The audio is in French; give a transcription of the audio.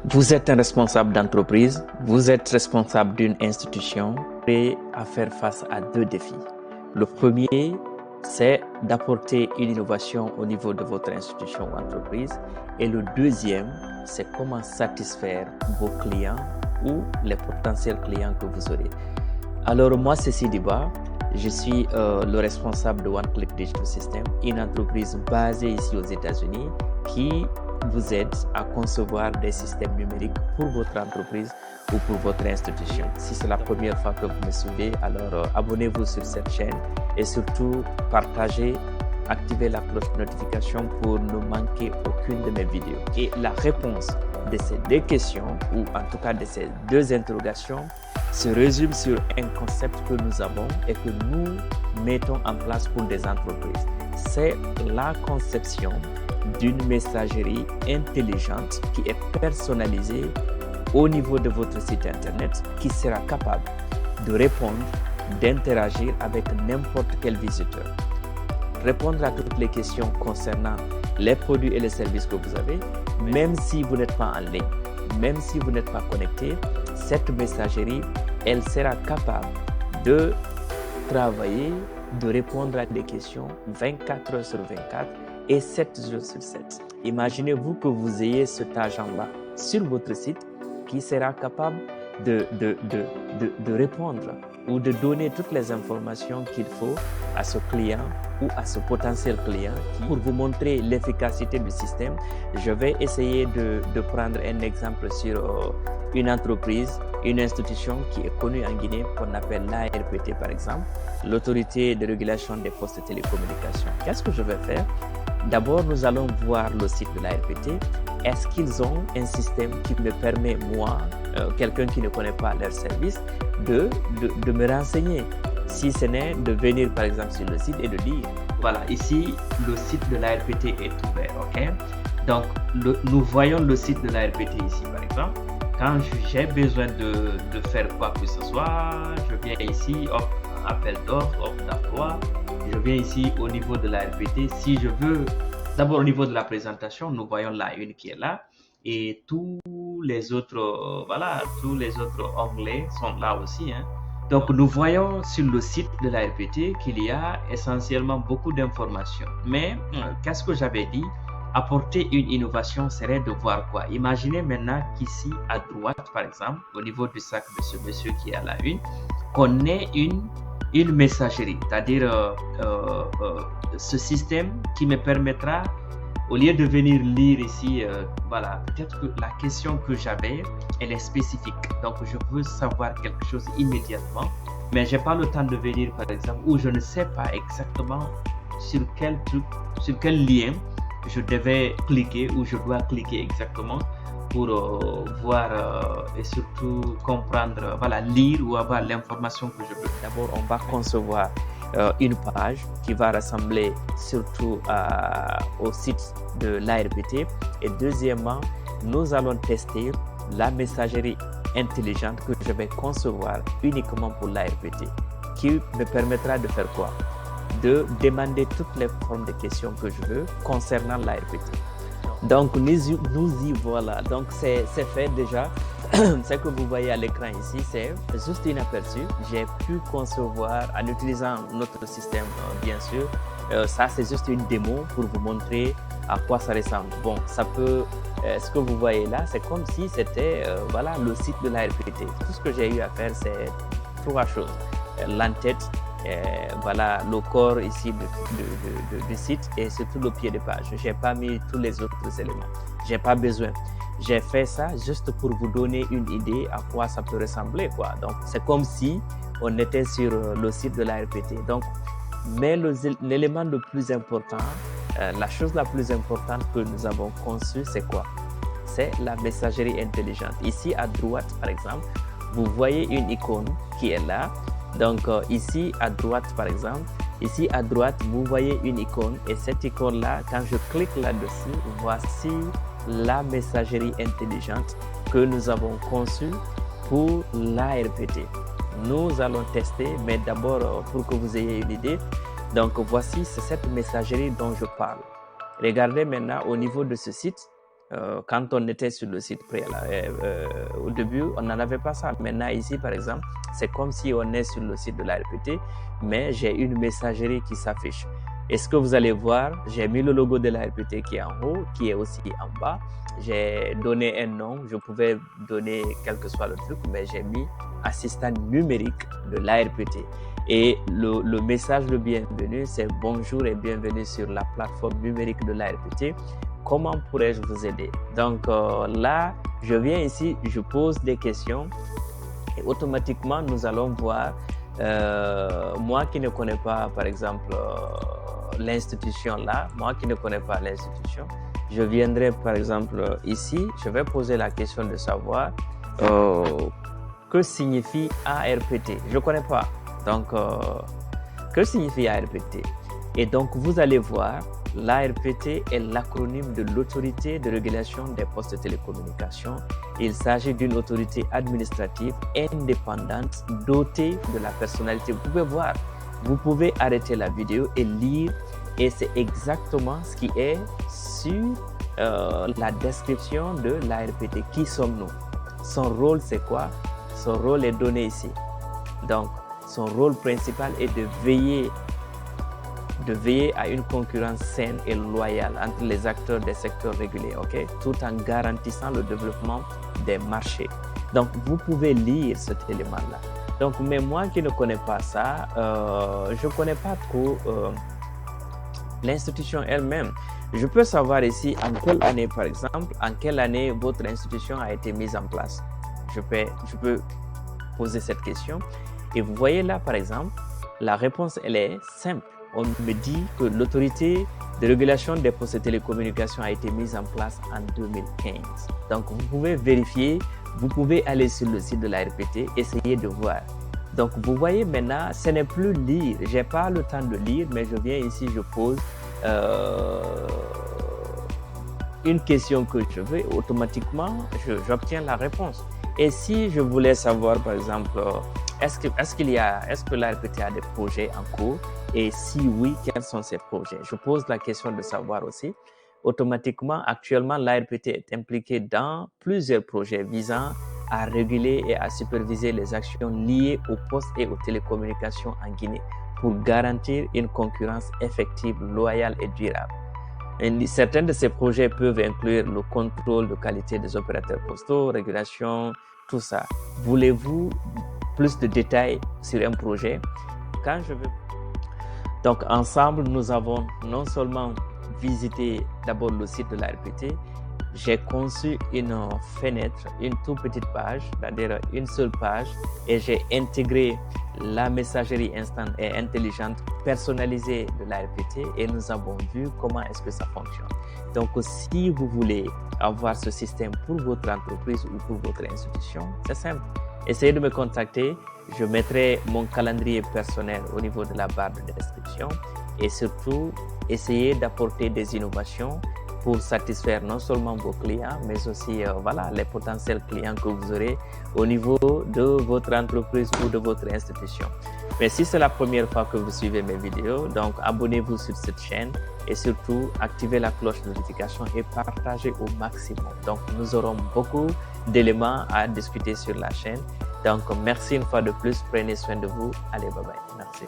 Vous êtes un responsable d'entreprise, vous êtes responsable d'une institution prêt à faire face à deux défis. Le premier, c'est d'apporter une innovation au niveau de votre institution ou entreprise. Et le deuxième, c'est comment satisfaire vos clients ou les potentiels clients que vous aurez. Alors moi, c'est Sidiba. Je suis le responsable de One Click Digital System, une entreprise basée ici aux États-Unis qui vous aide à concevoir des systèmes numériques pour votre entreprise ou pour votre institution. Si c'est la première fois que vous me suivez, alors abonnez-vous sur cette chaîne et surtout partagez, activez la cloche de notification pour ne manquer aucune de mes vidéos. Et la réponse de ces deux questions, ou en tout cas de ces deux interrogations, se résume sur un concept que nous avons et que nous mettons en place pour des entreprises. C'est la conception d'une messagerie intelligente qui est personnalisée au niveau de votre site internet, qui sera capable de répondre, d'interagir avec n'importe quel visiteur, répondre à toutes les questions concernant les produits et les services que vous avez, même si vous n'êtes pas en ligne, même si vous n'êtes pas connecté. Cette messagerie, elle sera capable de travailler, de répondre à des questions 24 heures sur 24 et 7 jours sur 7. Imaginez-vous que vous ayez cet agent-là sur votre site qui sera capable de répondre ou de donner toutes les informations qu'il faut à ce client ou à ce potentiel client. Pour vous montrer l'efficacité du système, je vais essayer de prendre un exemple sur une entreprise, une institution qui est connue en Guinée, qu'on appelle l'ARPT par exemple, l'autorité de régulation des postes de télécommunications. Qu'est-ce que je vais faire? D'abord, nous allons voir le site de l'ARPT. Est-ce qu'ils ont un système qui me permet, moi, quelqu'un qui ne connaît pas leur service, de me renseigner? Si ce n'est de venir par exemple sur le site et de dire, voilà, ici, le site de l'ARPT est ouvert, ok? Donc, nous voyons le site de l'ARPT ici, par exemple. Quand j'ai besoin de faire quoi que ce soit, je viens ici, hop, appel d'offres, offre d'emploi. Je viens ici au niveau de l'ARPT. Si je veux, d'abord au niveau de la présentation, nous voyons la une qui est là. Et tous les autres, voilà, tous les autres onglets sont là aussi, hein. Donc, nous voyons sur le site de l'ARPT qu'il y a essentiellement beaucoup d'informations. Mais, qu'est-ce que j'avais dit? Apporter une innovation serait de voir quoi? Imaginez maintenant qu'ici, à droite, par exemple, au niveau du sac de ce monsieur qui est à la une, qu'on ait une messagerie, c'est-à-dire ce système qui me permettra, au lieu de venir lire ici, voilà, peut-être que la question que j'avais, elle est spécifique. Donc, je veux savoir quelque chose immédiatement, mais je n'ai pas le temps de venir, par exemple, ou je ne sais pas exactement sur quel truc, sur quel lien je devais cliquer ou je dois cliquer exactement pour voir et surtout comprendre, voilà, lire ou avoir l'information que je veux. D'abord, on va concevoir une page qui va rassembler surtout au site de l'ARPT. Et deuxièmement, nous allons tester la messagerie intelligente que je vais concevoir uniquement pour l'ARPT, qui me permettra de faire quoi? De demander toutes les formes de questions que je veux concernant l'ARPT. Donc, nous y voilà. Donc, c'est fait déjà. Ce que vous voyez à l'écran ici, c'est juste un aperçu. J'ai pu concevoir, en utilisant notre système, bien sûr. Ça, c'est juste une démo pour vous montrer à quoi ça ressemble. Bon, ça peut... ce que vous voyez là, c'est comme si c'était voilà, le site de l'ARPT. Tout ce que j'ai eu à faire, c'est trois choses. L'entête, voilà le corps ici du site et surtout le pied de page. Je n'ai pas mis tous les autres éléments. Je n'ai pas besoin. J'ai fait ça juste pour vous donner une idée à quoi ça peut ressembler, quoi. Donc, c'est comme si on était sur le site de l'ARPT. Donc, mais l'élément le plus important, la chose la plus importante que nous avons conçue, c'est quoi? C'est la messagerie intelligente. Ici, à droite, par exemple, vous voyez une icône qui est là. Donc, ici, à droite, par exemple, ici, à droite, vous voyez une icône. Et cette icône-là, quand je clique là-dessus, voici la messagerie intelligente que nous avons conçue pour l'ARPT. Nous allons tester, mais d'abord, pour que vous ayez une idée, donc voici, c'est cette messagerie dont je parle. Regardez maintenant au niveau de ce site, Quand on était sur le site préalable, au début, on n'en avait pas ça. Maintenant, ici, par exemple, c'est comme si on est sur le site de la RPT, mais j'ai une messagerie qui s'affiche. Et ce que vous allez voir, j'ai mis le logo de la RPT qui est en haut, qui est aussi en bas. J'ai donné un nom, je pouvais donner quel que soit le truc, mais j'ai mis assistant numérique de l'ARPT. Et le message de bienvenue, c'est bonjour et bienvenue sur la plateforme numérique de l'ARPT. Comment pourrais-je vous aider? Donc là, je viens ici, je pose des questions et automatiquement, nous allons voir, moi qui ne connais pas, par exemple, l'institution là, moi qui ne connais pas l'institution, je viendrai par exemple ici, je vais poser la question de savoir que signifie ARPT. Je ne connais pas. Donc, que signifie ARPT? Et donc, vous allez voir, l'ARPT est l'acronyme de l'Autorité de régulation des postes de télécommunications. Il s'agit d'une autorité administrative indépendante dotée de la personnalité. Vous pouvez voir, vous pouvez arrêter la vidéo et lire, et c'est exactement ce qui est sur la description de l'ARPT. Qui sommes-nous? Son rôle, c'est quoi? Son rôle est donné ici. Donc, son rôle principal est de veiller à une concurrence saine et loyale entre les acteurs des secteurs régulés, tout en garantissant le développement des marchés. Donc, vous pouvez lire cet élément-là. Donc, mais moi qui ne connais pas ça, je ne connais pas trop l'institution elle-même. Je peux savoir ici en quelle année, par exemple, en quelle année votre institution a été mise en place. Je peux poser cette question. Et vous voyez là, par exemple, la réponse, elle est simple. On me dit que l'autorité de régulation des postes de télécommunications a été mise en place en 2015. Donc, vous pouvez vérifier, vous pouvez aller sur le site de la RPT, essayer de voir. Donc, vous voyez maintenant, ce n'est plus lire. Je n'ai pas le temps de lire, mais je viens ici, je pose une question que je veux, automatiquement, j'obtiens la réponse. Et si je voulais savoir, par exemple, est-ce que l'ARPT a des projets en cours? Et si oui, quels sont ces projets? Je pose la question de savoir aussi. Automatiquement, actuellement, l'ARPT est impliquée dans plusieurs projets visant à réguler et à superviser les actions liées aux postes et aux télécommunications en Guinée pour garantir une concurrence effective, loyale et durable. Et certains de ces projets peuvent inclure le contrôle de qualité des opérateurs postaux, régulation, tout ça. Voulez-vous plus de détails sur un projet? Donc, ensemble, nous avons non seulement visité d'abord le site de l'ARPT, j'ai conçu une fenêtre, une toute petite page, c'est-à-dire une seule page, et j'ai intégré la messagerie instant et intelligente personnalisée de l'ARPT et nous avons vu comment est-ce que ça fonctionne. Donc, si vous voulez avoir ce système pour votre entreprise ou pour votre institution, c'est simple. Essayez de me contacter. Je mettrai mon calendrier personnel au niveau de la barre de description et surtout, essayez d'apporter des innovations pour satisfaire non seulement vos clients, mais aussi les potentiels clients que vous aurez au niveau de votre entreprise ou de votre institution. Mais si c'est la première fois que vous suivez mes vidéos, donc abonnez-vous sur cette chaîne et surtout activez la cloche de notification et partagez au maximum. Donc nous aurons beaucoup d'éléments à discuter sur la chaîne. Donc merci une fois de plus, prenez soin de vous. Allez, bye bye. Merci.